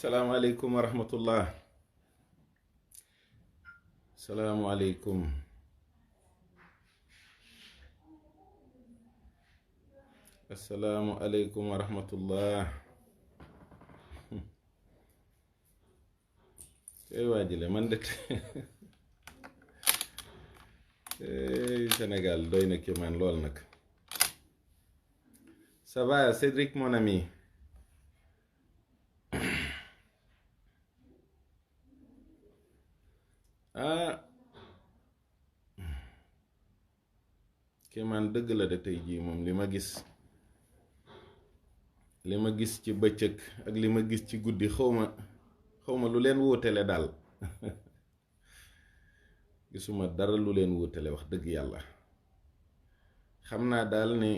salaamaaleykum wa rahmatullah. salaamualeykum. asalaamualeykum wa rahmatullah. ey waajile man de Sénégal doy na ki man lool nag. Ça va Cédric mon ami? ah ki man dëgg la de tey jii moom li ma gis ci bëccëg ak li ma gis ci guddi xawma lu leen wóotale daal. gisuma dara lu leen wóotale wax dëgg yàlla. xam naa daal ni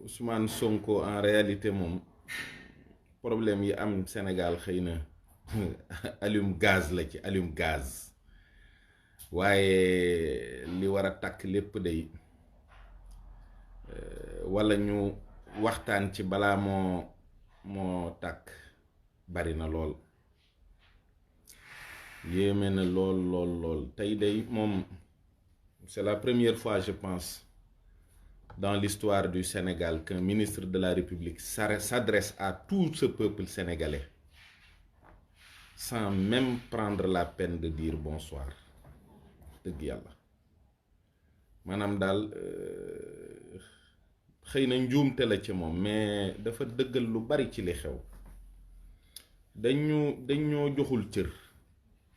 Ousmane Sonko en réalité moom problème yi am Sénégal xëy na allume gaz la ci allume gaz, waaye li war a takk lépp day walla ñu waxtaan ci balaa moo tàkk bari na lool, yéeme na lool. tey day moom c'est la première fois je pense dans l'histoire du Sénégal qu'un ministre de la République s'adresse à tout ce peuple sénégalais sans même prendre la peine de dire bonsoir. dëgg yàlla maanaam daal xëy na njuumte la ci moom, mais dafa dëggal lu bari ci li xew. dañoo joxul cër,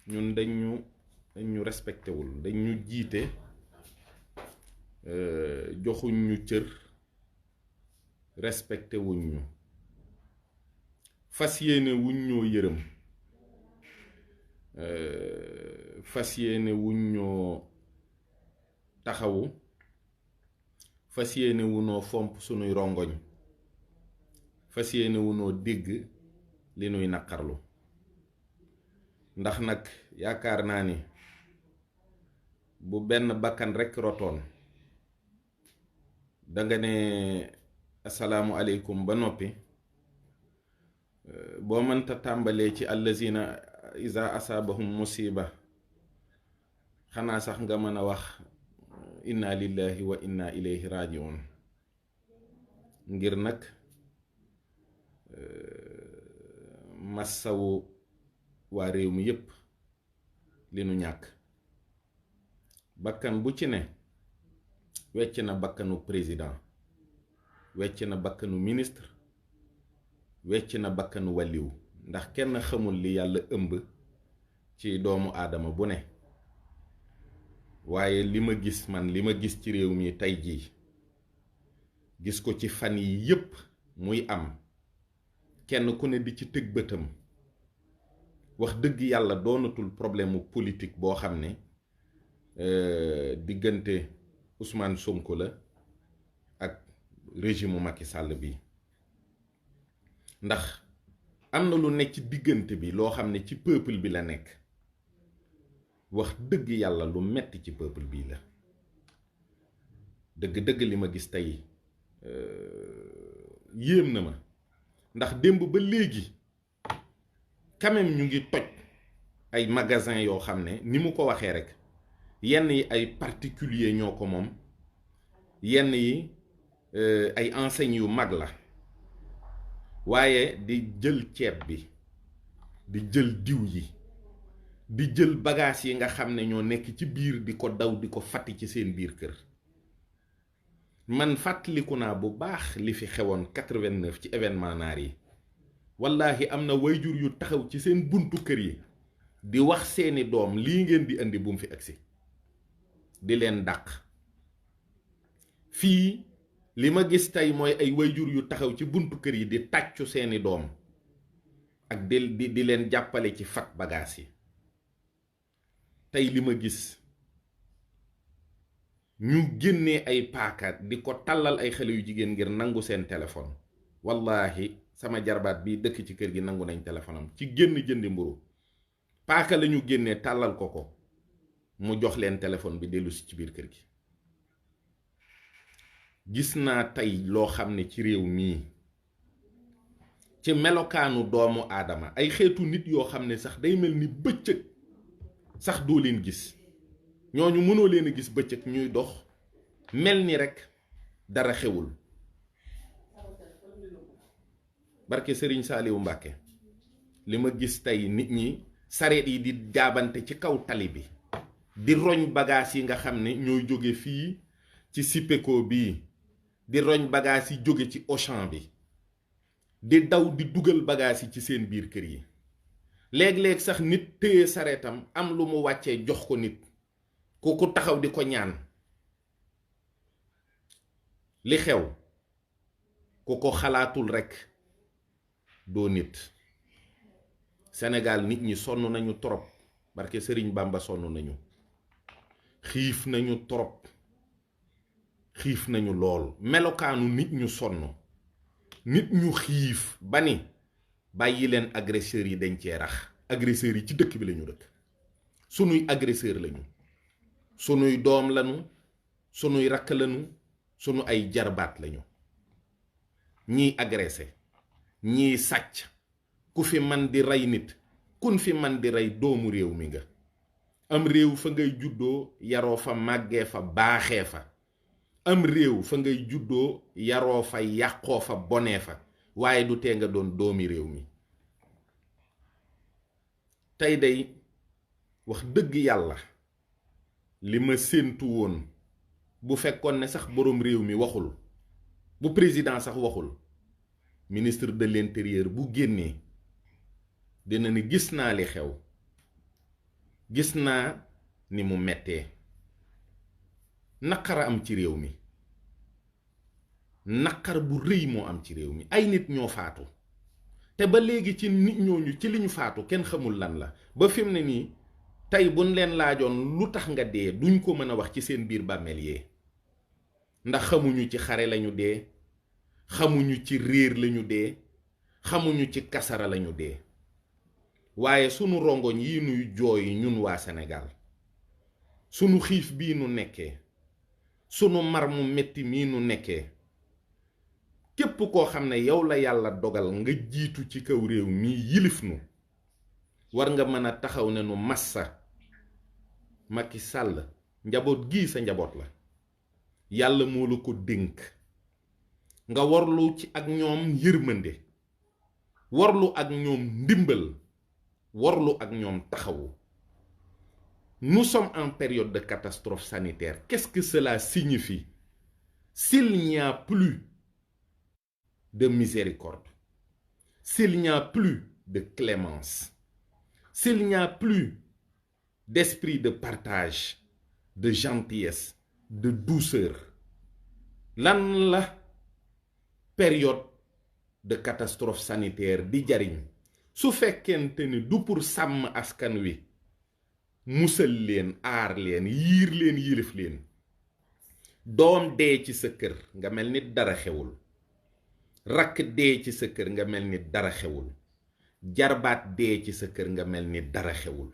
ñun dañu respecté wul, dañu jiite joxuñ ñu cër, respecté wuñ ñu, fas yéene wuñ ñoo yërëm, fas yéene wuñ ñoo taxawu, fas yéene wunoo fomp sunuy rongoñ, fas yéene wunoo dégg li nuy naqarlu. ndax nag yaakaar naa ni bu benn bakkan rekk rotoon danga ne asalaamu aleykum ba noppi, boo mënta tàmbalee ci allazina iza asaabahum musiba xanaa sax nga mën a wax inna lillahi wa inna ilayhi rajiun, ngir nag massawu waa réew mi yépp li nu ñàkk. bakkan bu ci ne wecc na bakkanu président, wecc na bakkanu ministre, wecc na bakkanu wàlliw, ndax kenn xamul li yàlla ëmb ci doomu aadama bu ne. waaye li ma gis ci réew mi tey jii, gis ko ci fan yi yépp muy am, kenn ku ne di ci tëg bëtam, wax dëgg yàlla doonatul problème mu politique boo xam ne diggante Ousmane Sonko la ak régime mu Macky Sall bi. ndax am na lu nekk ci diggante bi loo xam ne ci peuple bi la nekk. wax dëgg yàlla lu metti ci peuple bi la. dëgg li ma gis tey yéem na ma, ndax démb ba léegi quand même ñu ngi toj ay magasin yoo xam ne ni mu ko waxee rek, yenn yi ay particulier ñoo ko moom, yenn yi ay enseignes yu mag la, waaye di jël ceeb bi, di jël diw yi, di jël bagages yi nga xam ne ñoo nekk ci biir di ko daw di ko fatti ci seen biir kër. man fàttaliku naa bu baax li fi xewoon 89 ci événement naar yi. wallahi am na wayjur yu taxaw ci seen buntu kër yi di wax seeni doom lii ngeen di indi bu mu fi agsi, di leen dàq. fii li ma gis tey mooy ay wayjur yu taxaw ci buntu kër yi di tàccu seeni doom ak di leen jàppale ci fat bagaas yi. tey li ma gis ñu génnee ay paakaat di ko tàllal ay xale yu jigéen ngir nangu seen téléphone. wallahi sama jarbaat bi dëkk ci kër gi nangu nañ téléphone am ci génn jëndi mburu, paaka la ñu génnee tàllal ko mu jox leen téléphone bi dellu si ci biir kër gi. gis naa tey loo xam ne ci réew mii ci melokaanu doomu aadama ay xeetu nit yoo xam ne sax day mel ni bëccëg sax doo leen gis ñooñu mënoo leen a gis bëccëg ñuy dox mel ni rekk dara xewul barke Sëriñ Saaliwu Mbàkke li ma gis tey nit ñi sareet yi di jaabante ci kaw tali bi di roñ bagaas yi nga xam ne ñooy jóge fii ci Sipeko bii di roñ bagaas yi jóge ci Auchan bi di daw di dugal bagaas yi ci seen biir kër yi léeg-léeg sax nit téye sareetam am lu mu wàccee jox ko nit ku taxaw di ko ñaan li xew ku ko xalaatul rekk doo nit Sénégal nit ñi sonn nañu trop barke Sëriñ Bamba sonn nañu xiif nañu trop xiif nañu lool melokaanu nit ñu sonn nit ñu xiif ba ni bàyyi leen agresseurs yi dañ cee rax agresseurs yi ci dëkk bi lañu dëkk sunuy agresseur lañu sunuy doom lañu sunuy rakk lañu sunu ay jarbaat lañu ñiy agressé ñiy sàcc ku fi man di rey nit kun fi man di rey doomu réew mi nga am réew fa ngay juddoo yaroo fa màggee fa baaxee fa am réew fa ngay juddoo yaroo fa yàqoo fa bonee fa waaye du tee nga doon doomi réew mi tey day wax dëgg yàlla li ma séentu woon bu fekkoon ne sax boroom réew mi waxul bu président sax waxul ministre de l'intérieur bu génnee dina ni gis naa li xew gis naa ni mu mettee naqara am ci réew mi naqar bu rëy moo am ci réew mi ay nit ñoo faatu te ba léegi ci nit ñooñu ci li ñu faatu kenn xamul lan la ba fi mu ne nii tey buñ leen laajoon lu tax nga dee duñ ko mën a wax ci seen biir bàmmeel yee ndax xamuñu ci xare lañu dee xamuñu ci réer lañu dee xamuñu ci kasara lañu dee waaye sunu rongoñ yi nuy jooy ñun waa Sénégal sunu xiif bii nu nekkee sunu mar mu metti mii nu nekkee képp koo xam ne yow la yàlla dogal nga jiitu ci kaw réew mi yilif nu war nga mën a taxaw ne nu massa Macky Sall njaboot gii sa njaboot la yàlla moo la ko dénk nga warlu ci ak ñoom yërmande warlu ak ñoom ndimbal warlu ak ñoom taxawu. Nous sommes en période de catastrophe sanitaire. Qu'est-ce que cela signifie? S'il n'y a plus de miséricorde, s'il n'y a plus de clémence, s'il n'y a plus d'esprit de partage, de gentillesse, de douceur, lan la période de catastrophe sanitaire di jariñ su fekkente ni du pour sàmm askan wi musal leen aar leen yiir leen yilif leen doom dee ci sa kër nga mel ni dara xewul rakk dee ci sa kër nga mel ni dara xewul jarbaat dee ci sa kër nga mel ni dara xewul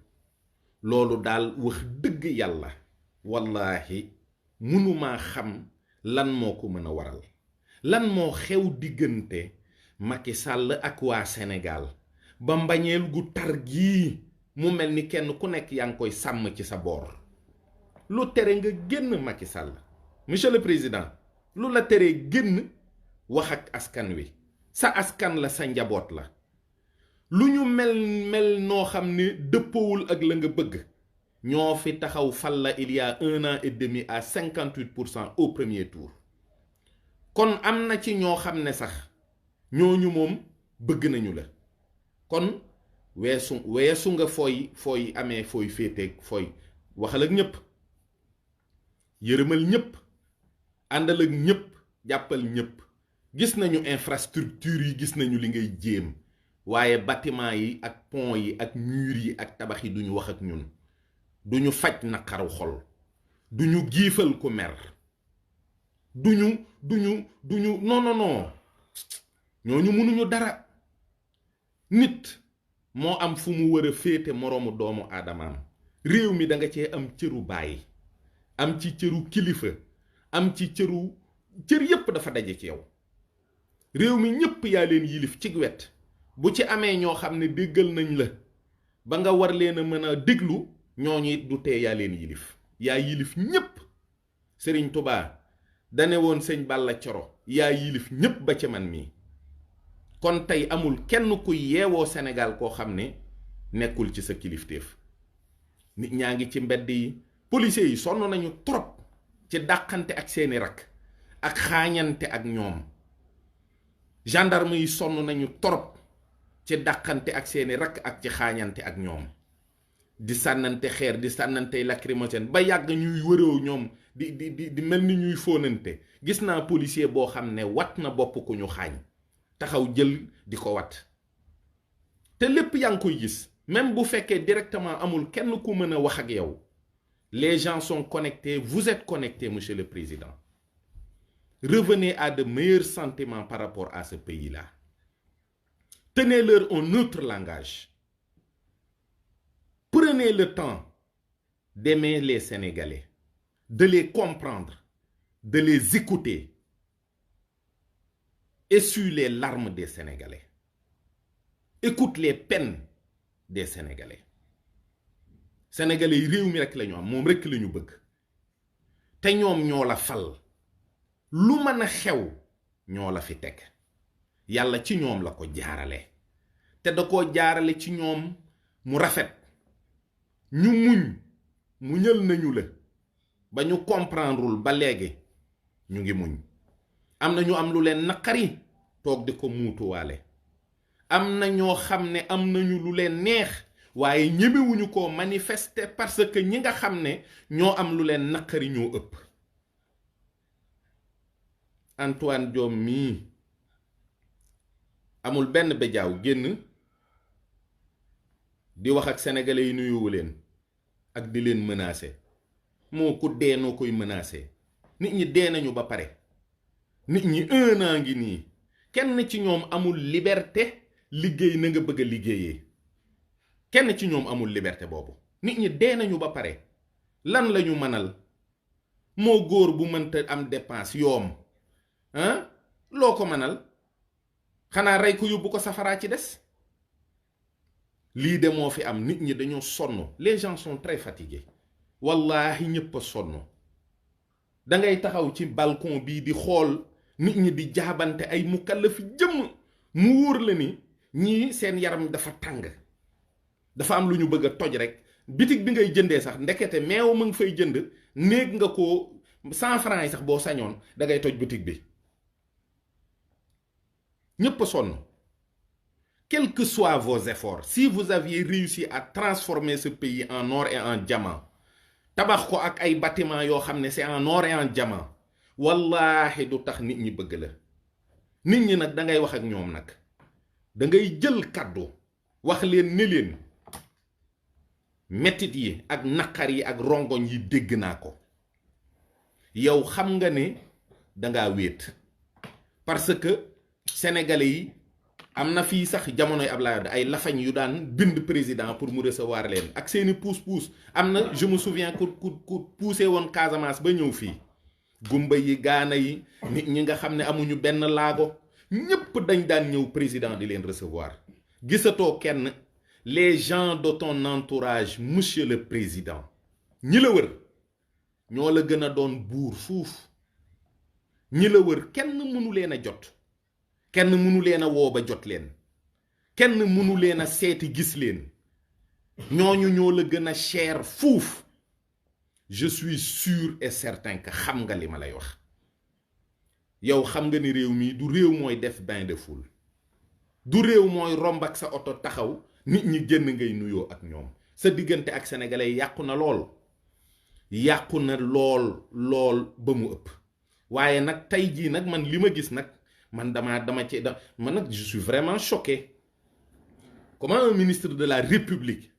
loolu daal wax dëgg yàlla wallaahi mënumaa xam lan moo ko mën a waral lan moo xew diggante Macky Sall ak waa Sénégal ba mbañeel gu tar gii mu mel ni kenn ku nekk yaa ngi koy sàmm ci sa boor lu tere nga génn Macky Sall monsieur le président lu la teree génn wax ak askan wi sa askan la sa njaboot la lu ñu mel noo xam ne dëppowul ak la nga bëgg ñoo fi taxaw fal la il y a 1 an et demi à 58% au premier tour kon am na ci ñoo xam ne sax ñooñu moom bëgg nañu la kon weesu nga fooy amee fooy féeteeg fooy waxal ak ñépp yërëmal ñépp àndal ak ñépp jàppal ñépp gis nañu infrastructure yi gis nañu li ngay jéem waaye bâtiment yi ak pont yi ak mur yi ak tabax yi duñu wax ak ñun duñu faj naqaru xol duñu giifal ku mer duñu non ñooñu mënuñu dara nit moo am fu mu war a féete moroomu doomu aadamaam réew mi da nga cee am cëru baay am ci cëru kilifa am ci cëru cër yépp dafa daje ci yow réew mi ñépp yaa leen yilif ci wet bu ci amee ñoo xam ne déggal nañ la ba nga war leen a mën a déglu ñooñu it du tee yaa leen yilif yaa yilif ñépp Sëriñ Tubaa dane woon sëñ Balla Coro yaa yilif ñépp ba ci man mii kon tey amul kenn ku yeewoo Sénégal koo xam ne nekkul ci sa kilifteef nit ñaa ngi ci mbedd yi policiers yi sonn nañu trop ci dàqante ak seeni rakk ak xaañante ak ñoom gendarme yi sonn nañu trop ci dàqante ak seeni rakk ak ci xaañante ak ñoom di sànnante xeer di sànnante lacrymogène ba yàgg ñuy wërëw ñoom di mel ni ñuy fóonante gis naa policier boo xam ne wat na bopp ku ñu xaañ taxaw jël di ko wat te lépp yaa ngi koy gis même bu fekkee directement amul kenn ku mën a wax ak yow les gens sont connectés vous êtes connectés monsieur le président revenez à de meilleurs sentiments par rapport à ce pays-là tenez-leur un autre langage prenez le temps d'aimer les Sénégalais de les comprendre de les écouter essuie les larmes des Sénégalais écoute les peines des Sénégalais Sénégalais yi réew mi rekk la ñu am moom rekk la ñu bëgg te ñoom ñoo la fal lu mën a xew ñoo la fi teg yàlla ci ñoom la ko jaarale te da koo jaarale ci ñoom mu rafet ñu muñal nañu la ba ñu comprendrewul ba léegi ñu ngi muñ am na ñu am lu leen naqari toog di ko muutuwaale am na ñoo xam ne am nañu lu leen neex waaye ñemewuñu ko manifester parce que ñi nga xam ne ñoo am lu leen naqari ñoo ëpp Antoine Diome mii amul benn bejaaw génn di wax ak sénégalais yi nuyuwu leen ak di leen menacer moo ko dee noo koy menacer nit ñi dee nañu ba pare nit ñi 1 an ngi nii kenn ci ñoom amul liberté liggéey na nga bëgg a liggéeyee kenn ci ñoom amul liberté boobu nit ñi dee nañu ba pare lan lañu mënal moo góor bu mënta am dépense yoom ah loo ko mënal xanaa rey ko yóbbu ko safaraa ci des lii de moo fi am nit ñi dañoo sonn les gens sont très fatigués wallahi ñëpp a sonn da ngay taxaw ci balcon bii di xool nit ñi di jaabante ay mukallafi jëmm mu wóor la ni ñii seen yaram dafa tàng dafa am lu ñu bëgg a toj rek bitig bi ngay jëndee sax ndekete meew ma nga fay jënd néeg nga ko 100 francs yi sax boo sañoon da ngay toj bitig bi ñëpp a sonn quels que soient vos efforts si vous aviez réussi à transformer ce pays en or et en diamant tabax ko ak ay bâtiments yoo xam ne c'est en or et en diamant wallaahi du tax nit ñi bëgg la nit ñi nag dangay wax ak ñoom nag dangay jël kàddu wax leen ne leen mettit yi ak naqar yi ak rongoñ yi dégg naa ko yow xam nga ne dangaa wéet parce que sénégalais yi am na fii sax jamonoy Abdoulaye Wade ay lafañ yu daan bind président pour mu recevoir leen ak seeni puus-puus am na je me souviens ku poussé woon Casamance ba ñëw fii gumba yi gaana yi nit ñi nga xam ne amuñu benn laago ñépp dañ daan ñëw président di leen recevoir gisatoo kenn les gens de ton entourage monsieur le président ñi la wër ñoo la gën a doon buur fuuf ñi la wër kenn mënu leen a jot kenn mënu leen a woo ba jot leen kenn mënu leen a seeti gis leen ñooñu ñoo la gën a cher fuuf je suis sûr et certain que xam nga li ma lay wax yow xam nga ni réew mi du réew mooy def bain de foule du réew mooy romb ak sa oto taxaw nit ñi génn ngay nuyoo ak ñoom sa diggante ak sénégalais yàqu na lool lool ba mu ëpp waaye nag tey jii nag man li ma gis nag man man nag je suis vraiment choqué comment un ministre de la République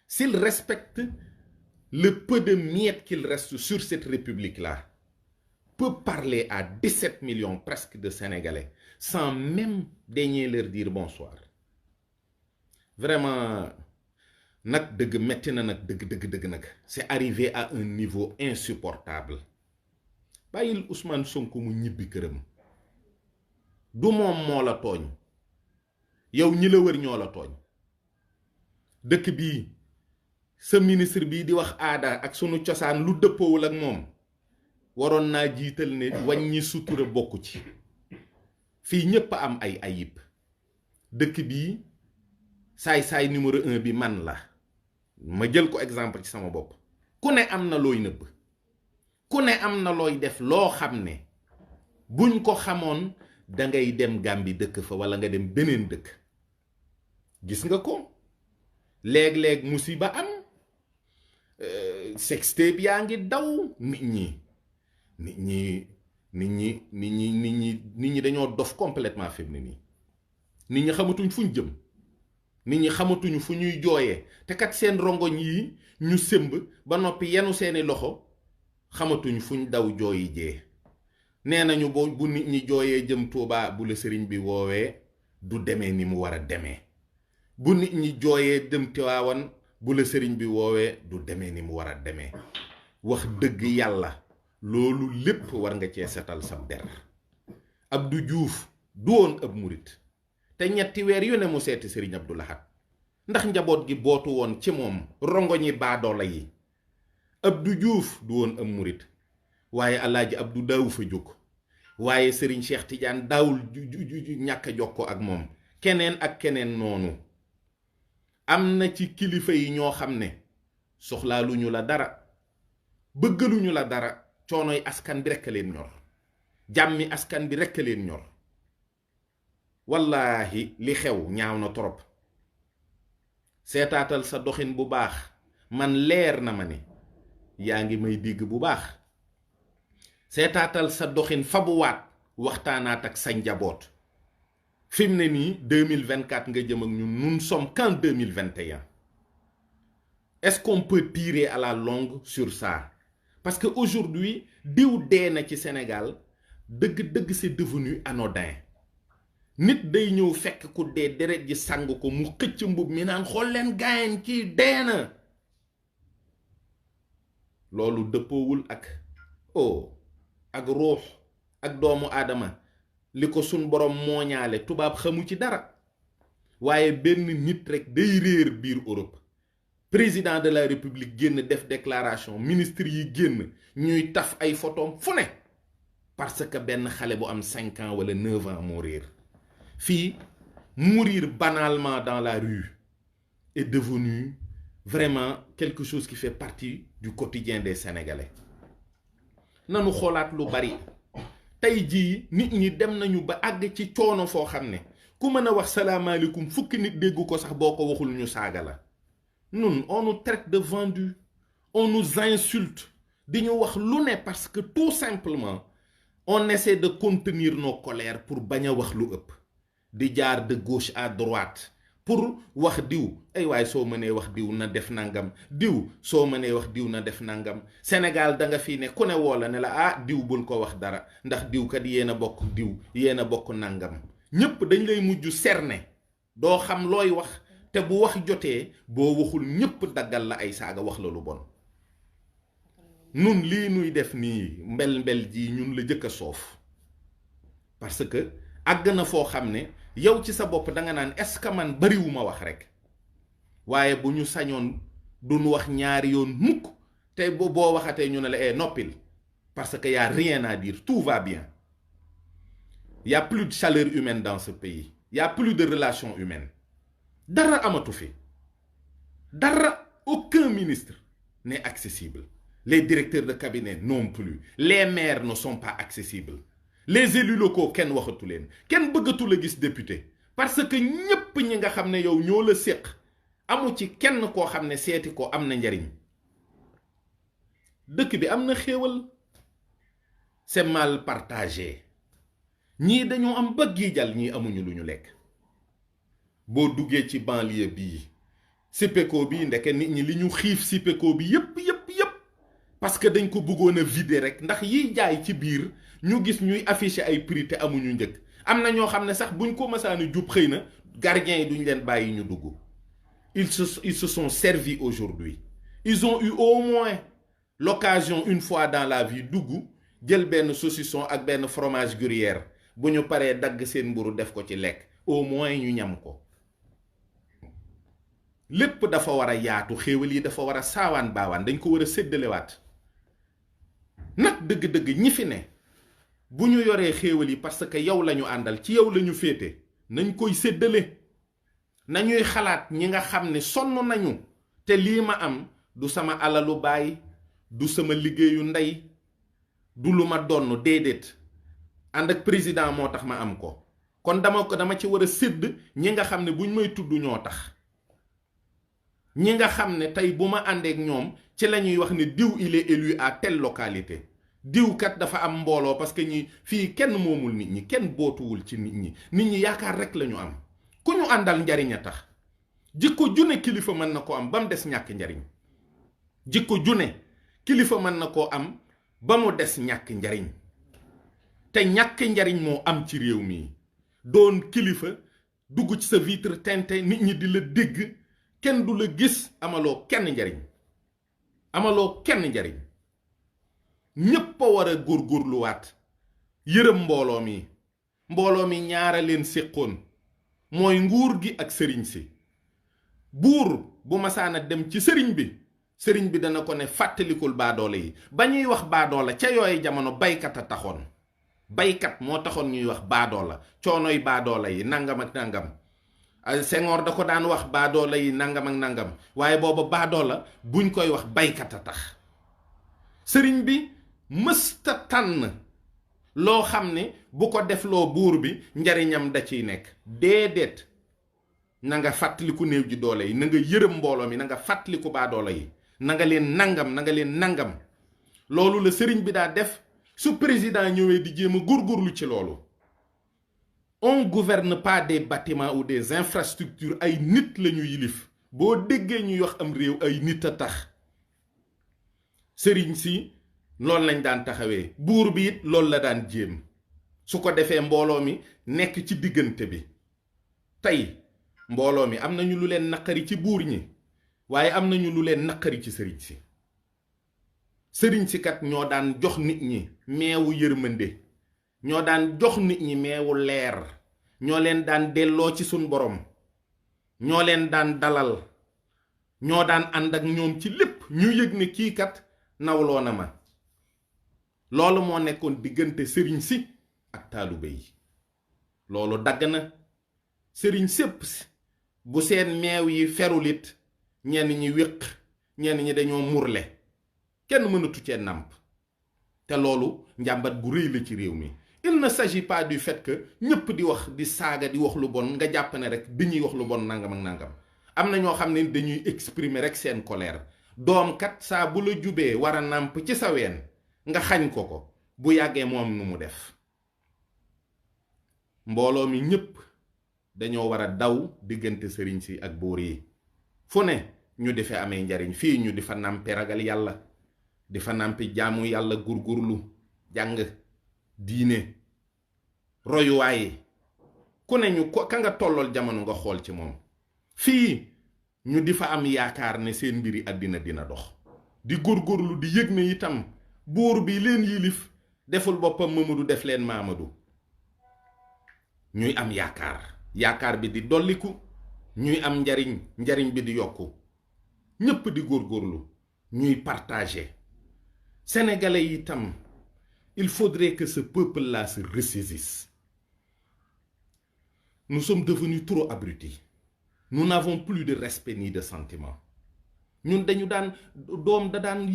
s'il respecte le peu de miettes qu'il reste sur cette République-là peut parler à 17 millions presque de Sénégalais sans même daigner leur dire bonsoir vraiment nag dëgg metti na nag dëgg nag c'est arrivé à un niveau insupportable bàyyil Ousmane Sonko mu ñibbi këram. du moom moo la tooñ yow ñi la wër ñoo la tooñ. dëkk bii sa ministre bii di wax aada ak sunu cosaan lu dëppoowul ak moom waroon naa jiital ne wàññi sutura bokku ci. fii ñépp am ay ayib. dëkk bii saay-saay numéro 1 bi man la ma jël ko exemple ci sama bopp. ku ne am na looy nëbb, ku ne am na looy def loo xam ne buñ ko xamoon dangay dem Gàmbi dëkk fa walla nga dem beneen dëkk. gis nga ko léeg-léeg musiba am sextape yaa ngi daw. nit ñi dañoo dof complètement fi mu ne nii. nit ñi xamatuñ fuñ jëm, nit ñi xamatuñu fu ñuy jooyee te kat seen rongoñ yi ñu sëmb ba noppi yenu seeni loxo xamatuñ fuñ daw jooyi jee. nee nañu bu nit ñi jooyee jëm Tuubaa bu la sëriñ bi woowee du demee ni mu war a demee. bu nit ñi jooyee jëm Tiwaawan bu la sëriñ bi woowee du demee ni mu war a demee. wax dëgg yàlla loolu lépp war nga cee setal sa der. Abdou Diouf du woon ab murit te ñetti weer yu ne mu seeti sëriñ Abdou Lahad ndax njaboot gi bootu woon ci moom rongoñi baadoola yi. Abdou Diouf du woon ab murit waaye Alaaji Abdou daawu fa jóg, waaye sëriñ Cheikh Tidiane daawul ñàkk a jokkoo ak moom. keneen ak keneen noonu. am na ci kilifa yi ñoo xam ne soxlaaluñu la dara, bëggaluñu la dara, coonoy askan bi rekk a leen ñor, jàmmi askan bi rekk a leen ñor. wallaahi li xew ñaaw na torop. seetaatal sa doxin bu baax, man leer na ma ne yaa ngi may dégg bu baax. seetaatal sa doxin fabuwaat waxtaanaat ak sa njaboot. fi mu ne nii 2024 nga jëm ak ñun, nous ne sommes qu'en 2021. Est-ce qu'on peut tirer à la longue sur ça? Parce que aujourd'hui diw dee na ci Sénégal dëgg-dëgg c'est devenu anodin. nit day ñëw fekk ku dee deret ji sang ko mu xëcc mbub mi naan xool leen gaayen kii dee na. loolu dëppoowul ak ak ruux ak doomu aadama li ko sun borom mooñaale. tubaab xamu ci dara, waaye benn nit rek day réer biir Europe. président de la république génn def déclaration, ministre yi génn ñuy taf ay photom fu ne parce que benn xale bu am 5 ans wala 9 ans moo réer. fii mourir banalement dans la rue est devenu vraiment quelque chose qui fait partie du quotidien des Sénégalais. nanu xoolaat lu bari. tey jii nit ñi dem nañu ba àgg ci coono foo xam ne ku mën a wax salaamaaleykum fukki nit dégg ko sax boo ko waxul ñu saaga la. Nous, on nous traite de vendus, on nous insulte, di ñu wax lu ne parce que tout simplement on essaie de contenir nos colères pour bañ a wax lu ëpp. di jaar de gauche à droite pour wax diw ay waay soo mënee wax diw na def nangam, diw soo mënee wax diw na def nangam. Sénégal da nga fii ne ku ne woo la ne la diw bul ko wax dara ndax diw kat yéen a bokk diw, yéen a bokk nangam. ñépp dañ lay mujj cerner, doo xam looy wax. te bu wax jotee boo waxul ñépp daggal la ay saaga wax la lu bon. nun lii nuy def nii mbel ji ñun la jëkk a soof parce que àgg na foo xam ne yow ci sa bopp danga naan est-ce que man bariwuma wax rek, waaye bu ñu sañoon duñ wax ñaari yoon mukk te boo waxatee ñu ne la noppil parce que y a rien à dire, tout va bien. Y a plus de chaleur humaine dans ce pays, y a plus de relations humaines. dara amatu fi dara. Aucun ministre n'est accessible, les directeurs de cabinet non plus, les maires ne sont pas accessibles, les élus locaux kenn waxatu leen, kenn bëggatu la gis député parce que ñépp ñi nga xam ne yow ñoo la séq amu ci kenn koo xam ne seeti ko am na njariñ. dëkk bi am na xéewal, c'est mal partagé. ñii dañoo am ba giijal, ñii amuñu lu ñu lekk. boo duggee ci banlieue bii Sipeko bii ndeke nit ñi li ñu xiif Sipeko bi yépp parce que dañ ko bëggoon a vider rek ndax yiy jaay ci biir ñu gis ñuy afficher ay prix te amuñu njëg. am na ñoo xam ne sax buñ ko masaani jub xëy na gardien yi duñ leen bàyyi ñu dugg. ils se sont servis aujourd'hui. Ils ont eu au moins l'occasion une fois dans la vie dugg jël benn saucisson ak benn fromage gruyère bu ñu paree dagg seen mburu def ko ci lekk au moins ñu ñam ko. lépp dafa war a yaatu, xéewal yi dafa war a saawaan baawaan, dañ ko war a séddalewaat. nag dëgg-dëgg ñi fi ne bu ñu yoree xéewal yi parce que yow lañu àndal, ci yow lañu féete, nañ koy séddale. nañuy xalaat ñi nga xam ne sonn nañu te lii ma am du sama alalu baay, du sama liggéeyu ndey, du lu ma donn, déedéet ànd ak président moo tax ma am ko. kon dama ci war a sédd ñi nga xam ne buñ may tudd ñoo tax, ñi nga xam ne tey bu ma àndeek ñoom ci la ñuy wax ne diw il est élu à telle localité, diw kat dafa am mbooloo parce que ñi fii kenn moomul nit ñi, kenn bootuwul ci nit ñi yaakaar rek lañu am. ku ñu àndal njariñ a tax. jikko june kilifa mën na koo am ba mu des ñàkk njariñ. jikko june kilifa mën na koo am ba mu des ñàkk njariñ. te ñàkk njariñ moo am ci réew mi. doon kilifa dugg ci sa vitre teintée, nit ñi di la dégg, kenn du la gis, amaloo kenn njariñ. amaloo kenn njariñ. ñépp a war a góorgóorluwaat yërëm mbooloo mi ñaara leen séqoon, mooy nguur gi ak sëriñ si. buur bu masaana dem ci sëriñ bi dana ko ne fàttalikul baadoole yi. ba ñuy wax baadoola ca yooyu jamono baykat a taxoon. baykat moo taxoon ñuy wax baadoola, coonoy baadoola yi nangam ak nangam. Senghor da ko daan wax baadoola yi nangam ak nangam, waaye booba baadoola buñ koy wax baykat a tax. sëriñ bi mësta tànn loo xam ne bu ko defloo buur bi njariñam da ciy nekk, déedéet. na nga fàttaliku néew ji doole yi, na nga yërëm mbooloo mi, na nga fàttaliku baadoola yi, na nga leen nangam. loolu la sëriñ bi daa def. su président ñëwee di jéem a góorgóorlu ci loolu. on gouverne pas des bâtiments ou des infrastructures, ay nit lañu yilif. boo déggee ñuy wax am réew ay nit a tax. sëriñ si loolu lañ daan taxawee, buur bi it loolu la daan jéem. su ko defee mbooloo mi nekk ci diggante bi. tey mbooloo mi am nañu lu leen naqari ci buur ñi, waaye am nañu lu leen naqari ci sëriñ si. sëriñ si kat ñoo daan jox nit ñi meewu yërmande, ñoo daan jox nit ñi meewu leer, ñoo leen daan delloo ci sun borom, ñoo leen daan dalal, ñoo daan ànd ak ñoom ci lépp, ñu yëg ne kii kat nawloo na ma. loolu moo nekkoon diggante sëriñ si ak taalibe yi. loolu dagg na. sëriñ sépp bu seen meew yi ferulit, ñenn ñi wéq, ñenn ñi dañoo murle, kenn mënatu cee nàmp. te loolu njàmbat gu rëy la ci réew mi. il ne s'agit pas du fait que ñëpp di wax di saaga di wax lu bon nga jàpp ne rek dañuy wax lu bon nangam ak nangam. am na ñoo xam ne dañuy exprimer rek seen colère. doom kat saa bu la jubee war a nàmp ci sa ween nga xañ ko bu yàggee moom nu mu def. mbooloo mi ñëpp dañoo war a daw diggante sëriñ si ak buur yi. fu ne ñu di fa amee njariñ, fii ñu di fa nàmpe ragal yàlla, di fa nàmpe jaamu yàlla, gurgurlu, jàng diine, royuwaay. ku ne ñu ka nga tollool jamono nga xool ci moom. fii ñu di fa am yaakaar ne seen mbiri àddina dina dox, di gurgurlu, di yëg ne itam buur bi leen yilif deful boppam Mamadou, def leen Mamadou. ñuy am yaakaar bi di dolliku, ñuy am njariñ bi di yokku, ñépp di góorgóorlu, ñuy partager. Sénégalais yi itam il faudrait que ce peuple-là se ressaisisse. Nous sommes devenus trop abrutis. Nous n'avons plus de respect ni de sentiment. ñun dañu daan doom da daan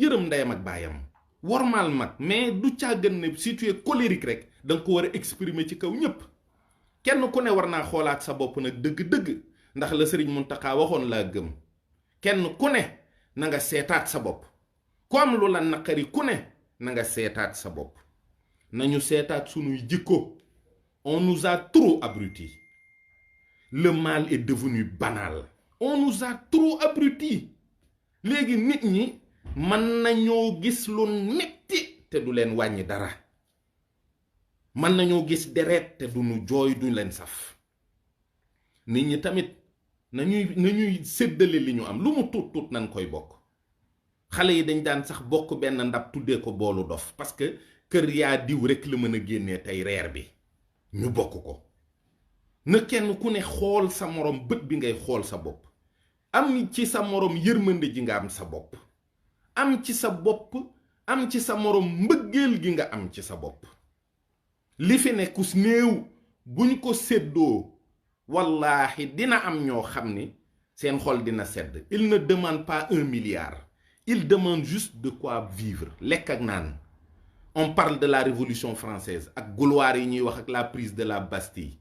yërëm ndeyam ak baayam, wormaal mag, mais du càggan ne si tu es colérique rek da nga ko war a exprimer ci kaw ñépp. kenn ku ne war naa xoolaat sa bopp nag dëgg-dëgg, ndax la Sëriñ Muntaxa waxoon laa gëm. kenn ku ne na nga seetaat sa bopp. ku am lu la naqari ku ne na nga seetaat sa bopp. nañu seetaat sunuy jikko. on nous a trop abrutis. Le mal est devenu banal. On nous a trop abrutis. léegi nit ñi mën nañoo gis lu metti te du leen wàññi dara. mën nañoo gis deret te duñu jooy duñ leen saf. nit ñi tamit nañuy séddale li ñu am, lu mu tuut tuut nañ koy bokk. xale yi dañ daan sax bokk benn ndab tuddee ko boolu dof, parce que kër yaa diw rek la mën a génnee tey reer bi ñu bokk ko na kenn ku ne xool sa morom bët bi ngay xool sa bopp am ci sa morom yërmande ji nga am sa bopp am ci sa bopp am ci sa morom mbëggeel gi nga am ci sa bopp li fi ne kus néew buñ ko séddoo wallaahi dina am ñoo xam ni seen xol dina sedd. Il ne demande pas 1 milliard, il demande juste de quoi vivre lekk ak naan. On parle de la Révolution française ak gloire yi ñuy wax ak la prise de la Bastille.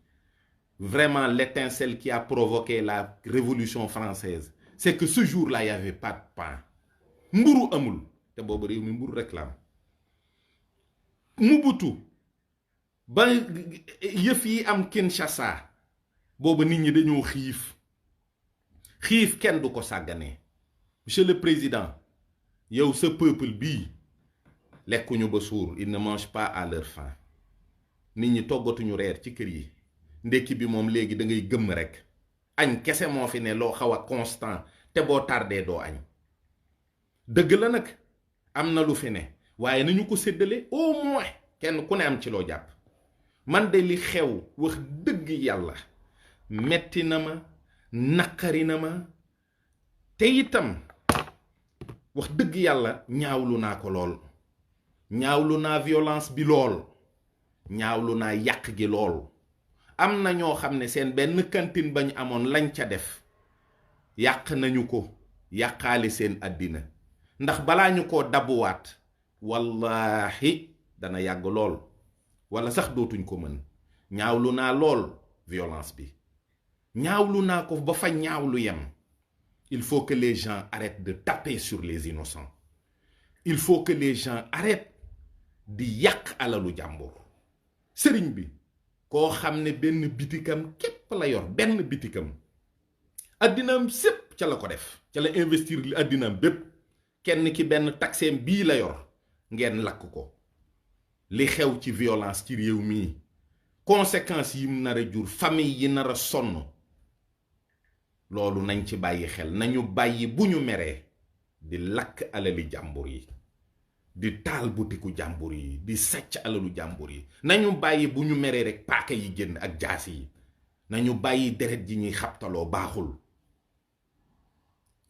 Vraiment l'étincelle qui a provoqué la Révolution française, c'est que ce jour-là il y avait pas de pain. Mburu amul te boobu réew mi mburu réclame. Mobutu ba yëf yi am Kinshasa boobu nit ñi dañoo xiif kenn du ko sàgganee. Monsieur le Président, yow sa peuple bii lekkuñu ba suur, ils ne mangent pas à leur faim. nit ñi toggatuñu reer ci kër yi ndekki bi moom léegi da ngay gëmm rek añ kese moo fi ne loo xaw a constant te boo tardé doo añ. dëgg la nag am na lu fi ne waaye nañu ko séddale au moins kenn ku ne am ci loo jàpp. man de li xew wax dëgg yàlla metti na ma naqari na ma te itam wax dëgg yàlla ñaawlu naa ko lool. ñaawlu naa violence bi lool, ñaawlu naa yàq gi lool. am na ñoo xam ne seen benn cantine bañ amoon lañ ca def yàq nañu ko, yàqaale seen àddina. ndax balaa ñu koo dabuwaat wallahi dana yàgg lool wala sax dootuñ ko mën. ñaawlu naa lool violence bi, ñaawlu naa ko ba fa ñaawlu yem. Il faut que les gens arrêtent de taper sur les innocents. Il faut que les gens arrêtent di yàq alalu jàmbur. sëriñ bi koo xam ne benn bitikam képp la yor, benn bitikam addinaam sépp ca la ko def, ca la investir li addinaam bépp. kenn ki benn taxeem bii la yor, ngeen lakk ko. li xew ci violence ci réew mii, conséquences yi mu nar a jur, famille yi nar a sonn, loolu nañ ci bàyyi xel. nañu bàyyi bu ñu meree di lakk alali jàmbur yi, di taal butiku jàmbur yi, di sàcc alalu jàmbur yi. nañu bàyyi bu ñu meree rek paaka yi génn ak jaasi yi. nañu bàyyi deret ji ñuy xabtaloo, baaxul.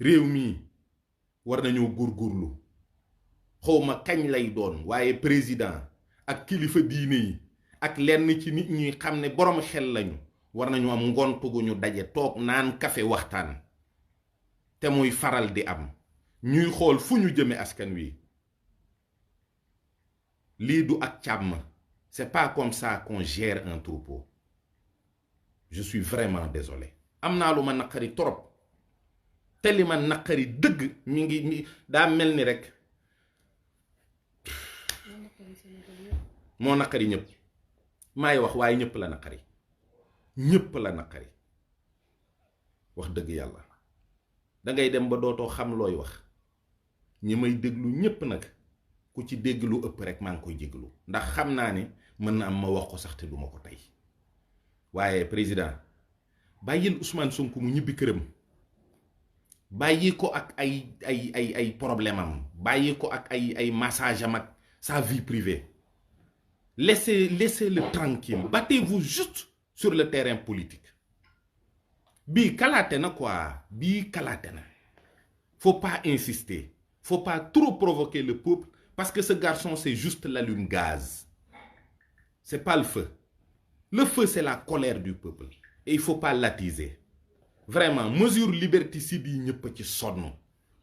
réew mii war nañoo góorgóorlu. xawma kañ lay doon waaye président ak kilifa diine yi ak lenn ci nit ñi xam ne boroom xel lañu war nañu am ngont gu ñu daje toog naan kafe waxtaan te muy faral di am. ñuy xool fu ñu jëme askan wi. lii du ak càmm. c'est pas comme ça qu'on gère un troupeau. je suis vraiment désolé. am naa lu ma naqari trop te li ma naqari dëgg mi ngi daa mel ni rek moo naqari ñëpp. maay wax waaye ñëpp la naqari, ñëpp la naqari. wax dëgg yàlla dangay dem ba dootoo xam looy wax. ñi may déglu ñëpp nag ku ci dégg lu ëpp rek maa ngi koy jéglu, ndax xam naa ne mën na am ma wax ko sax te duma ko tey. waaye président bàyyil Ousmane Sonko mu ñibbi këram. bàyyi ko ak ay problème am, bàyyi ko ak ay massage am ak sa vie privée. laissez-le tranquille. battez-vous juste sur le terrain politique. bii kalaate na quoi, bii kalaate na. faut pas insister, faut pas trop provoquer le peuple, parce que ce garçon c'est juste l'allume-gaz. c'est pas le feu. Le feu c'est la colère du peuple et il faut pas l'attiser. Vraiment mesure liberticide yi ñëpp ci sonn,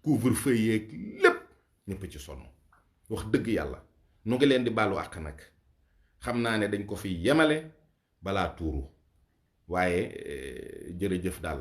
couvre-feu yeeg lépp ñëpp ci sonn. wax dëgg yàlla nu ngi leen di baalu àq nag. xam naa ne dañ ko fi yemale balaa tuuru waaye jërëjëf daal.